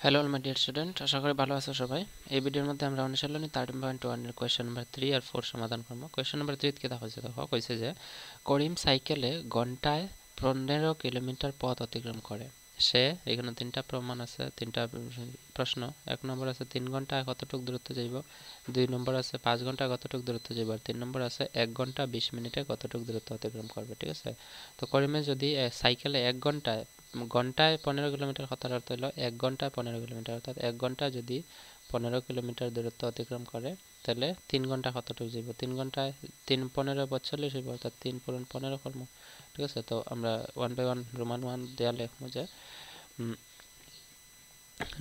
Hello all my dear student, আশা করি ভালো আছো সবাই। এই ভিডিওর মধ্যে আমরা অনুশীলনী 13.1 এর কোয়েশ্চেন নাম্বার 3 আর 4 সমাধান করব। কোয়েশ্চেন নাম্বার 3 কি দেখা দেখো, কইছে যে করিম সাইকেলে ঘন্টায় 15 কিলোমিটার পথ অতিক্রম করে। সে এখানে তিনটা প্রমাণ আছে, তিনটা প্রশ্ন। 1 নম্বর আছে 3 ঘন্টায় কতটুকু দূরত্ব যাইব, 2 নম্বর আছে 5 ঘন্টায় কতটুকু দূরত্ব যাইব, আর 3 নম্বর আছে 1 ঘন্টা 20 মিনিটে কতটুকু দূরত্ব অতিক্রম করবে। ঠিক আছে, তো করিমে যদি সাইকেলে 1 ঘন্টায় ঘন্টায় 15 কিলোমিটার, কথার অর্থ হলো 1 ঘন্টায় 15 কিলোমিটার, অর্থাৎ 1 ঘন্টা যদি 15 কিলোমিটার দূরত্ব অতিক্রম করে তাহলে 3 ঘন্টা কতটুকু যাইব, 3 ঘন্টায় 3 15 42 হইব, অর্থাৎ 3 পূরণ 15 করবো। ঠিক আছে, তো আমরা 1 বাই 1 রোমান 1 দেওয়া লিখবো যে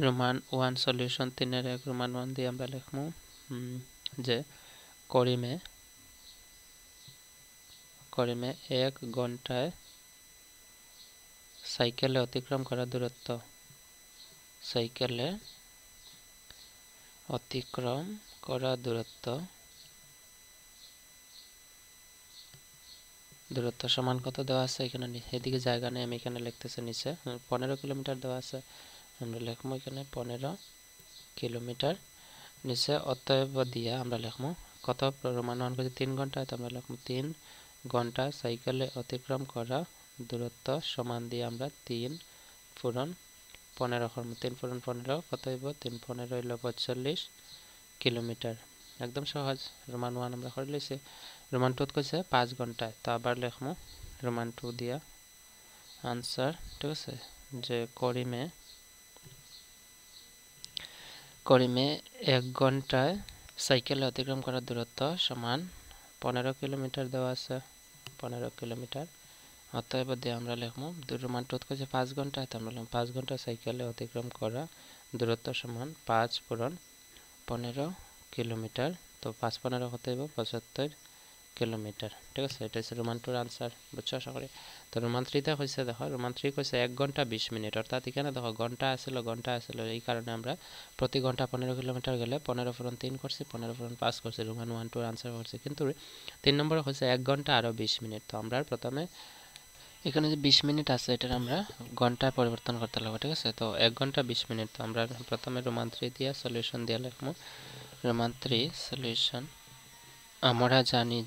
রোমান 1 সলিউশন 3 1 রোমান 1 দিয়ে আমরা লিখবো যে করিমে 1 ঘন্টায় সাইকেলে অতিক্রম করা দূরত্ব, সাইকেলে অতিক্রম করা দূরত্ব সমান কত দেওয়া আছে এখানে, এদিকে জায়গা নেই, আমি এখানে লিখতেছি নিচে 15 কিলোমিটার দেওয়া আছে, আমরা লিখবো এখানে 15 কিলোমিটার নিচে। অতএব দিয়ে আমরা লিখবো কত, রোমান 1 করছি 3 ঘন্টায়, তো আমরা লিখবো 3 ঘন্টা সাইকেলে অতিক্রম করা দূরত্ব সমান দিয়ে আমরা 3 পূরণ 15 করবো। 3 পূরণ 15 কত হইব, 3 15 হইল 42 কিলোমিটার। একদম সহজ। রোমান 1 আমরা করে লইছি। রোমান 2 কইছে 5 ঘন্টায়, তো আবার লিখবো রোমান 2 দিয়া আনসার। ঠিক আছে, যে করিমে 1 ঘন্টায় সাইকেলে অতিক্রম করার দূরত্ব সমান 15 কিলোমিটার দেওয়া আছে, 15 কিলোমিটার। অতএব দিয়ে আমরা লিখবো রোমান 2 কইছে 5 ঘন্টায়, তো আমরা লিখবো 5 ঘন্টা সাইকেলে অতিক্রম করা দূরত্ব সমান 5 পূরণ 15 কিলোমিটার। তো 5 15 কত হইব, 75 কিলোমিটার। ঠিক আছে, এটা হচ্ছে রোমান 2 আনসার। বুঝছো আশা করি। তো রোমান 3তে কইছে, দেখো রোমান 3 কইছে 1 ঘন্টা 20 মিনিট, অর্থাৎ এখানে দেখো ঘন্টা আসছিল, এই কারণে আমরা প্রতি ঘন্টা 15 কিলোমিটার গেলে 15 পূরণ 3 করছি, 15 পূরণ 5 করছি, রোমান 1 2 আনসার করছি। কিন্তু 3 নম্বরে হচ্ছে 1 ঘন্টা আরও 20 মিনিট, তো আমরা প্রথমে এখানে যে 20 মিনিট আছে এটার আমরা ঘন্টায় পরিবর্তন করতে লাগবে। ঠিক আছে, তো 1 ঘন্টা 20 মিনিট, তো আমরা প্রথমে রোমান 3 দিয়ে সলিউশন দিয়ে লিখবো রোমান 3 সলিউশন। আমরা জানি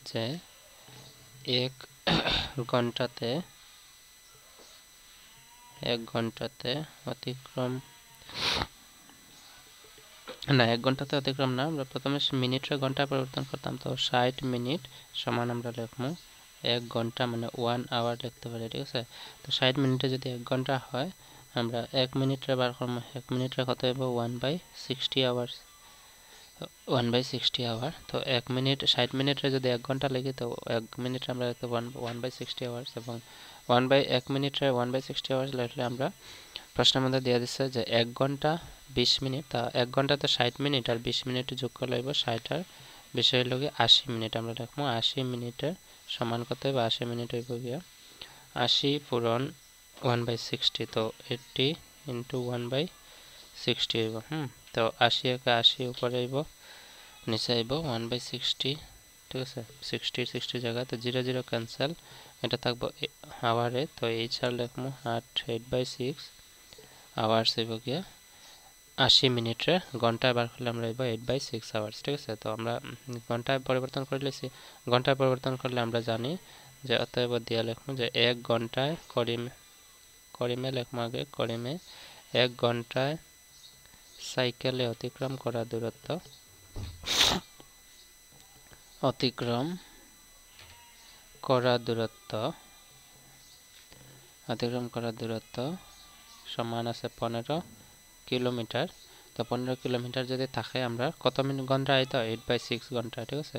যে 1 ঘন্টাতে অতিক্রম না, 1 ঘন্টাতে অতিক্রম না, আমরা প্রথমে মিনিটে ঘন্টায় পরিবর্তন করতাম, তো 60 মিনিট সমান আমরা লিখবো 1 ঘন্টা, মানে 1 আওয়ার লিখতে পারি। ঠিক আছে, তো 60 মিনিটে যদি 1 ঘন্টা হয়, আমরা 1 মিনিটে বার করবো, 1 মিনিটে কত হইব 1/60 আওয়ার্স, 1/60 আওয়ার। তো 1 মিনিট 60 মিনিটে যদি 1 ঘন্টা লেগে, তো 1 মিনিটে আমরা লিখতে 1/60 আওয়ার্স, এবং 1 মিনিটে 1/60 আওয়ার্স লিখলে আমরা প্রশ্নের মধ্যে দিয়ে দিচ্ছে যে 1 ঘন্টা 20 মিনিট, তা 1 ঘন্টাতে 60 মিনিট আর 20 মিনিটে যোগ করলে হইব 60 আর বিষয় হইল 80 মিনিট। আমরা লিখবো 80 মিনিটের সমান কত হইব, 80 মিনিট হইব গিয়া 80 পূরণ 1/60, তো 80 ইন্টু 1/60 হইব। তো 80 একে 80 উপরে হইব, নিচে আইব 1/60। ঠিক আছে, 60 জায়গাতে 0 0 ক্যান্সেল, এটা থাকবো আওয়ারে, তো এই ছাড় লিখবো 8/6 আওয়ার্স হইব গিয়া 80 মিনিটে ঘন্টায় বার করলে আমরা হইব 8/6 আওয়ার্স। ঠিক আছে, তো আমরা ঘন্টায় পরিবর্তন করে লিখছি। ঘন্টায় পরিবর্তন করলে আমরা জানি যে অতএব দিয়া লিখবো যে 1 ঘন্টায় করিমে লিখবো আগে, করিমে 1 ঘন্টায় সাইকেলে অতিক্রম করা দূরত্ব সমান আছে 15 কিলোমিটার। তো 15 কিলোমিটার যদি থাকে, আমরা কত মিনিট ঘন্টা আইতো 8/6 ঘন্টা। ঠিক আছে,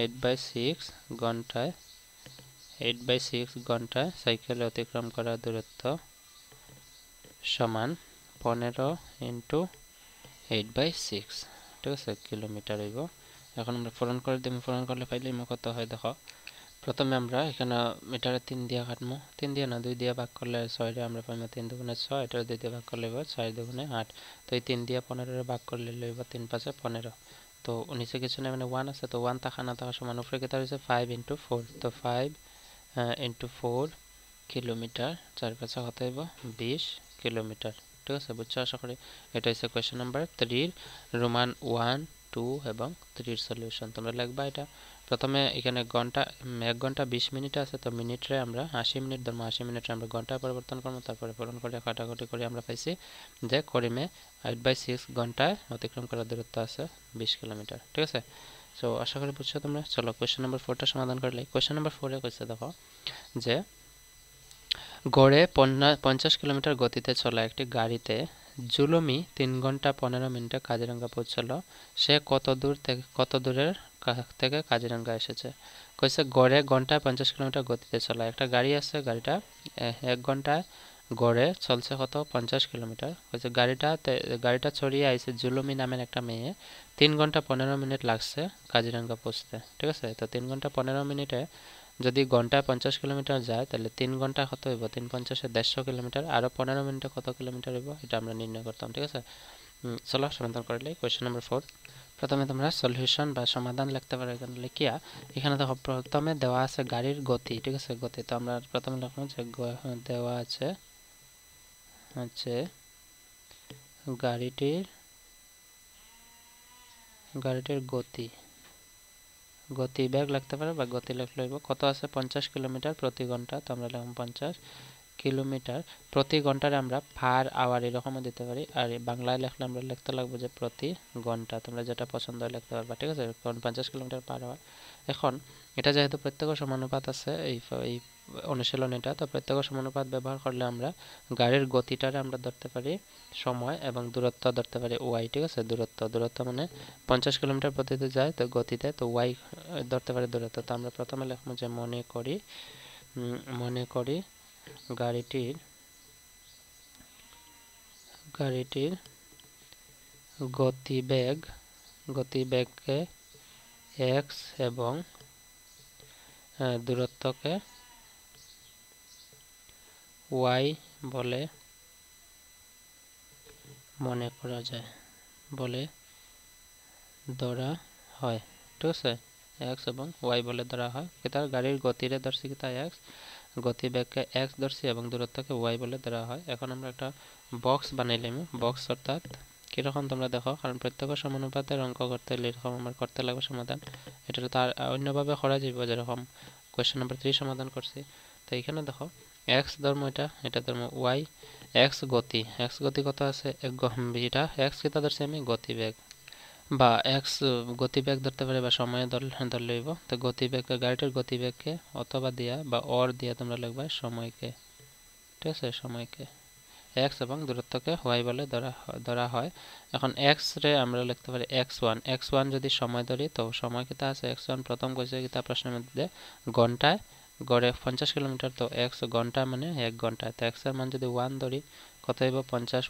8/6 ঘন্টায় সাইকেলে অতিক্রম করা দূরত্ব সমান 15 ইন্টু 8/6। ঠিক আছে, কিলোমিটার হইব। এখন আমরা পূরণ করে দিই, পূরণ করলে পাইলে কত হয় দেখো। প্রথমে আমরা এখানে মিটারে 3 দিয়ে কাটবো, 3 দিয়ে না 2 দিয়ে ভাগ করলে 6 রে আমরা পাইবো 3 দুগুণে 6, এটা 2 দিয়ে ভাগ করলে 4 দুগুণে 8, তো এই 3 দিয়ে 15 রে ভাগ করলে লইব 3 5 15। তো নিচে কিছু না, মানে 1 আছে, তো 1 থাকা না থাকা সমান উপরে কেতা হইছে 5 ইন্টু 4, তো 5 ইন্টু 4 কিলোমিটার, 4 × 5 কত হইব 20 কিলোমিটার। ঠিক আছে, বুঝছো আশা করি। এটা হচ্ছে কোয়েশ্চেন নাম্বার 3 রোমান 1, 2 এবং 3 সলিউশন। তোমরা লিখবা এটা প্রথমে এখানে ঘন্টা 1 ঘন্টা 20 মিনিট আছে, তো মিনিটে আমরা 80 মিনিট ধরবো, 80 মিনিটে আমরা ঘন্টায় পরিবর্তন করবো, তারপরে পূরণ করে কাটাকুটি করে আমরা পাইছি যে করিমে 8/6 ঘন্টায় অতিক্রম করার দূরত্ব আছে 20 কিলোমিটার। ঠিক আছে, সো আশা করি বুঝছো তোমরা। চলো কোয়েশ্চেন নাম্বার 4টা সমাধান করলে। কোয়েশ্চেন নাম্বার 4 এ কইছে দেখো যে গড়ে 50 কিলোমিটার গতিতে চলা একটি গাড়িতে জুলুমি 3 ঘন্টা 15 মিনিটে কাজিরাঙ্গা পৌঁছালো। সে কত দূরের থেকে কাজিরাঙ্গা এসেছে। কইছে গড়ে ঘন্টায় 50 কিলোমিটার গতিতে চলা একটা গাড়ি আছে, গাড়িটা 1 ঘন্টায় গড়ে চলছে কত 50 কিলোমিটার। কইছে গাড়িটা চড়িয়ে আইছে জুলুমি নামের একটা মেয়ে, 3 ঘন্টা 15 মিনিট লাগছে কাজিরাঙ্গা পৌঁছতে। ঠিক আছে, তো 3 ঘন্টা 15 মিনিটে যদি ঘন্টায় 50 কিলোমিটার যায় তাহলে 3 ঘন্টা কত হইব 3 × 50 = 150 কিলোমিটার, আরও 15 মিনিটে কত কিলোমিটার হইব এটা আমরা নির্ণয় করতাম। ঠিক আছে, চলো সমাধান করলে। কোয়েশ্চেন নাম্বার 4 প্রথমে তোমরা সলিউশন বা সমাধান লিখতে পারো। এখানে লিখিয়া এখানে দেখো প্রথমে দেওয়া আছে গাড়ির গতি। ঠিক আছে, গতি তো আমরা প্রথমে লিখবো যে দেওয়া আছে হচ্ছে গাড়িটির গতিবেগ লিখতে পারো বা গতি লিখলে হইব কত আছে 50 কিলোমিটার প্রতি ঘন্টা, তো আমরা লিখব 50 কিলোমিটার প্রতি ঘন্টারে আমরা পার আওয়ার এরকমও দিতে পারি, আর বাংলায় লিখলে আমরা লিখতে লাগবো যে প্রতি ঘন্টা। তোমরা যেটা পছন্দ হয় লিখতে পারবা। ঠিক আছে, 50 কিলোমিটার পার আওয়ার। এখন এটা যেহেতু প্রত্যক্ষ সমানুপাত আছে এই অনুশীলন এটা, তো প্রত্যক্ষ সমানুপাত ব্যবহার করলে আমরা গাড়ির গতিটারে আমরা ধরতে পারি সময় এবং দূরত্ব ধরতে পারি ওয়াই। ঠিক আছে, দূরত্ব মানে 50 কিলোমিটার প্রতিতে যায় তো গতিতে, তো ওয়াই ধরতে পারি দূরত্ব। তো আমরা প্রথমে লিখবো যে মনে করি গাড়িটির গতিবেগকে x এবং দূরত্বকে y বলে মনে করা যায়, বলে ধরা হয়। ঠিক আছে, x এবং y বলে ধরা হয়। তার গাড়ির গতিরে ধরছি কি তা x, গতিবেগকে x ধরছি এবং দূরত্বকে y বলে ধরা হয়। এখন আমরা একটা বক্স বানাইলাম। বক্স অর্থাৎ কীরকম তোমরা দেখো, কারণ প্রত্যক্ষ সমানুপাতের অঙ্ক করতে হলে এরকম আমার করতে লাগবে সমাধান। এটা তো আর অন্যভাবে করা যাবে, যেরকম কোয়েশ্চেন নাম্বার 3 সমাধান করছি। তো এখানে দেখো এক্স ধর্ম, এটা ধর্ম ওয়াই, এক্স গতি কত আছে এটা এক্স কিতা ধরছি আমি গতিবেগ, বা এক্স গতিবেগ ধরতে পারি বা সময় ধরলে হইব। তো গাড়িটির গতিবেগকে অথবা দিয়া বা অর দিয়া তোমরা লিখবা সময়কে। ঠিক আছে, সময়কে এক্স এবং দূরত্বকে ওয়াই বলে ধরা হয়। এখন এক্স রে আমরা লিখতে পারি x1 যদি সময় ধরি, তো সময় কিতা আছে x1 প্রথম কইছে কিতা প্রশ্নের মধ্যে ঘন্টায় গড়ে 50 কিলোমিটার, তো এক্স ঘন্টা মানে 1 ঘন্টায়, তো এক্স এর মান যদি 1 ধরি কত হইব 50,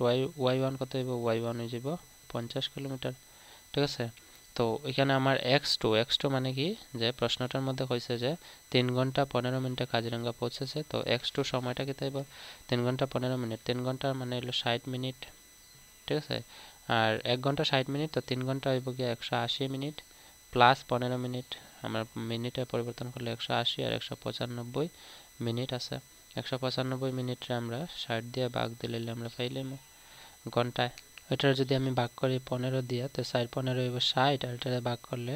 y1 কত হইব y1 হয়ে যাব 50 কিলোমিটার। ঠিক আছে, তো এখানে আমার x2 মানে কি, যে প্রশ্নটার মধ্যে কইছে যে 3 ঘন্টা 15 মিনিটে কাজিরাঙ্গা পৌঁছেছে, তো x2 সময়টা কি তাইব 3 ঘন্টা 15 মিনিট, 3 ঘন্টা মানে হলো 60 মিনিট। ঠিক আছে, আর 1 ঘন্টা 60 মিনিট, তো 3 ঘন্টা হইব গিয়ে 180 মিনিট প্লাস 15 মিনিট, আমরা মিনিটে পরিবর্তন করলে 180 আর 195 মিনিট আছে। 195 মিনিটে আমরা 60 দিয়ে ভাগ দিলে আমরা পাইলাম ঘন্টায়। এটার যদি আমি ভাগ করি 15 দিয়ে, তো 4 15 হইব 60, আর এটা ভাগ করলে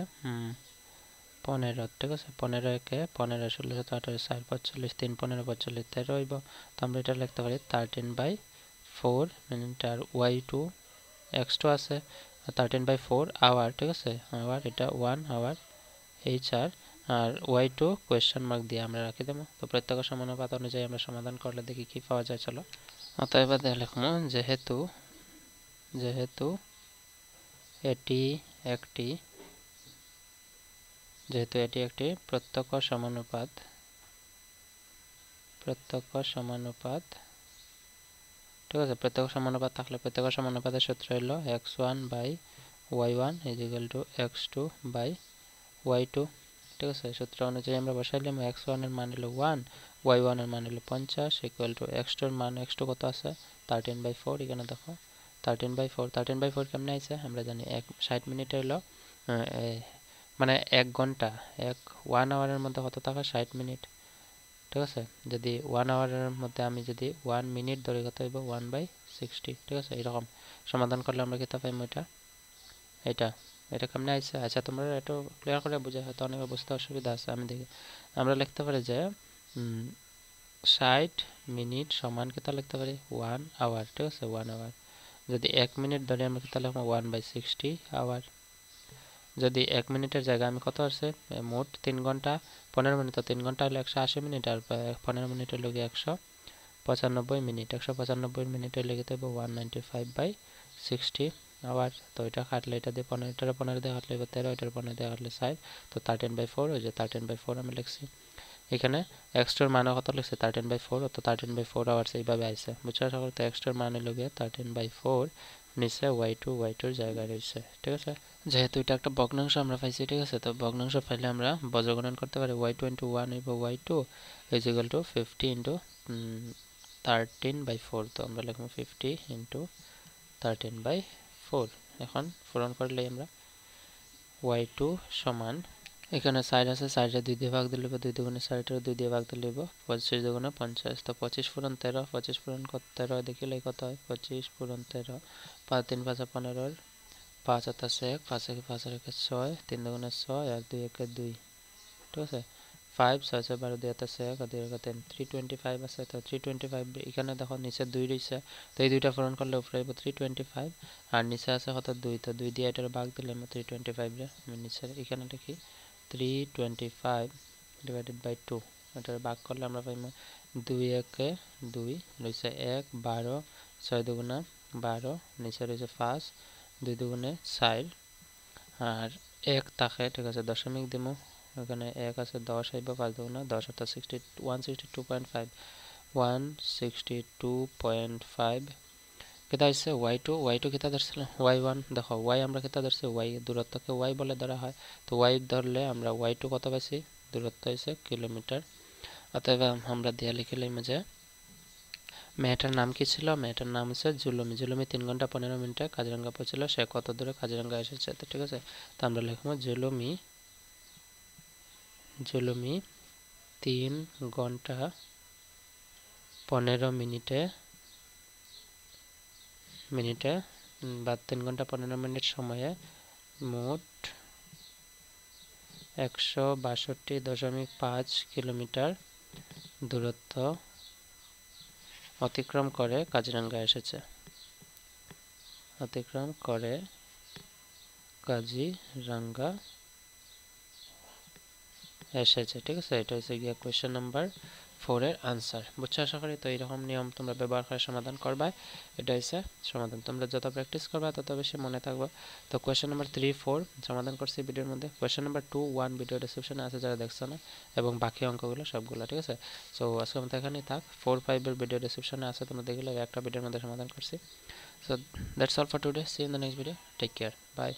15। ঠিক আছে, 15 একে 15 16 17 4 45 3 15 45 13 হইব। তো আমরা এটা লিখতে পারি 13/4 মিনিট, আর y2 x2 আছে 13/4 আওয়ার। ঠিক আছে, আওয়ার এটা 1 আওয়ার HR, আর y2 কোয়েশ্চেন মার্ক দিয়ে আমরা রাখি দেবো। তো প্রত্যক্ষ সমানুপাত অনুযায়ী আমরা সমাধান করলে দেখি কি পাওয়া যায়। চলো অতএব লিখবো যেহেতু এটি একটি প্রত্যক্ষ সমানুপাত, ঠিক আছে, প্রত্যক্ষ সমানুপাত থাকলে প্রত্যক্ষ সমানুপাতের সূত্র হলো x1/y1 = x2/y2। ঠিক আছে, সূত্র অনুযায়ী আমরা বসাইলাম x1 এর মান হলো 1, y1 এর মান হলো 50 = x2 এর মান, x2 কত আছে 13/4। এখানে দেখো 13/4 কেমনে আইছে আমরা জানি 60 মিনিটে হলো মানে 1 ঘন্টা 1 আওয়ারের মধ্যে কত থাকে 60 মিনিট। ঠিক আছে যদি 1 আওয়ারের মধ্যে আমি যদি 1 মিনিট ধরে কত হইব 1/60 ঠিক আছে এরকম সমাধান করলে আমরা কিতা পাইম এটা এটা কেমনে আইছে আচ্ছা তোমরা একটু ক্লিয়ার করে বুঝে হয়তো অনেক বুঝতে অসুবিধা আছে আমি দেখি আমরা লিখতে পারি যে 60 মিনিট সমান কিতা লিখতে পারি 1 আওয়ার ঠিক আছে 1 আওয়ার যদি 1 মিনিট ধরে আমরা কিতা লিখব 1/60 আওয়ার যদি 1 মিনিটের জায়গায় আমি কত আছে মোট 3 ঘন্টা 15 মিনিট তো 3 ঘন্টা হলে 180 মিনিট আর 15 মিনিট হলে 195 মিনিট 195 মিনিট হলে কত হবে 195/60 আওয়ার তো এটা কাটলে এটা দিয়ে 15 এটার 15 দিয়ে কাটলে 13 এটার 15 দিয়ে কাটলে 60 তো 13/4 ওই যে 13/4 আমি লিখছি এখানে এক্সটার মান কত লিখছে 13/4 তো 13/4 আওয়ার্স এইভাবে আইছে বুঝছো আশা করি তো এক্সটার মান হলো 13/4 নিচে y2 এর জায়গায় রয়েছে ঠিক আছে যেহেতু এটা একটা ভগ্নাংশ আমরা পাইছি ঠিক আছে তো ভগ্নাংশ পাইলে আমরা বজ্রগণন করতে পারি y2 * 1 হইব y2 = 50 * 13/4 তো আমরা লিখব 50 * 13/4 এখন পূরণ করলে আমরা y2 সমান এখানে 60 আছে 60 2 দিয়ে ভাগ দিলে 2 দুগুণে 60 এর 2 দিয়ে ভাগ দিলে 25 দুগুণে 50 তো 25 পূরণ 13 25 পূরণ 13 দেখিলে কত হয় 25 পূরণ 13 5 3 5 15 5 হাতে 1 5 একে 5 আর 1 6 3 দুগুণে 6 আর 2 একে 2 ঠিক আছে 5 6 6 12 2 হাতে 1 আর 2 একে 3 325 আছে তো 325 এখানে দেখো নিচে 2 রইছে তো এই দুইটা পূরণ করলে উপরে হবে 325 আর নিচে আছে কত 2 তো 2 দিয়ে এটার ভাগ দিলে আমরা 325 রে আমি নিচে এখানে লিখি 325 divided by 2 এটার ভাগ করলে আমরা পাইব 2 একে 2 রইছে 1 12 6 দুগুণা 12 নিচে রইছে 5 2 দুগুণে 4 আর 1 থাকে ঠিক আছে দশমিক দিমু এখানে 1 আছে 10 আইব 5 দুগুণা 10 অর্থাৎ 162.5 162.5 কেতা হইছে y2 কেতা ধরছিল y1 দেখো y আমরা কেতা ধরছি y দূরত্বকে y বলে ধরা হয় তো y ধরলে আমরা y2 কত পাইছি দূরত্ব হইছে কিলোমিটার অতএব আমরা দিয়ে লিখলাম যে মেয়েটার নাম কি ছিল মেয়েটার নাম হচ্ছে জুলুমি 3 ঘন্টা 15 মিনিটে কাজিরাঙ্গা পৌঁছলো সে কত দূরে কাজিরাঙ্গা এসেছে তো ঠিক আছে তো আমরা লিখব জুলুমি 3 ঘন্টা 15 মিনিটে বা 3 ঘন্টা 15 মিনিট সময়ে মোট 162.5 কিলোমিটার দূরত্ব অতিক্রম করে কাজিরাঙ্গা এসেছে ঠিক আছে এটা হচ্ছে গিয়া কোয়েশ্চেন নাম্বার 4 এর আনসার বুঝছো আশা করি তো এরকম নিয়ম তোমরা ব্যবহার করে সমাধান করবা এটা হচ্ছে সমাধান তোমরা যত প্র্যাকটিস করবা তত বেশি মনে থাকবে তো কোয়েশ্চেন নাম্বার 3 4 সমাধান করছি ভিডিওর মধ্যে কোয়েশ্চেন নাম্বার 2 1 ভিডিও ডেসক্রিপশনে আছে যারা দেখছো না এবং বাকি অঙ্কগুলো সবগুলো ঠিক আছে সো আজকে আমাদের এখানেই থাক 4 5 এর ভিডিও ডেসক্রিপশনে আছে তোমরা দেখলে একটা ভিডিওর মধ্যে সমাধান করছি so that's all for today see in the next video take care by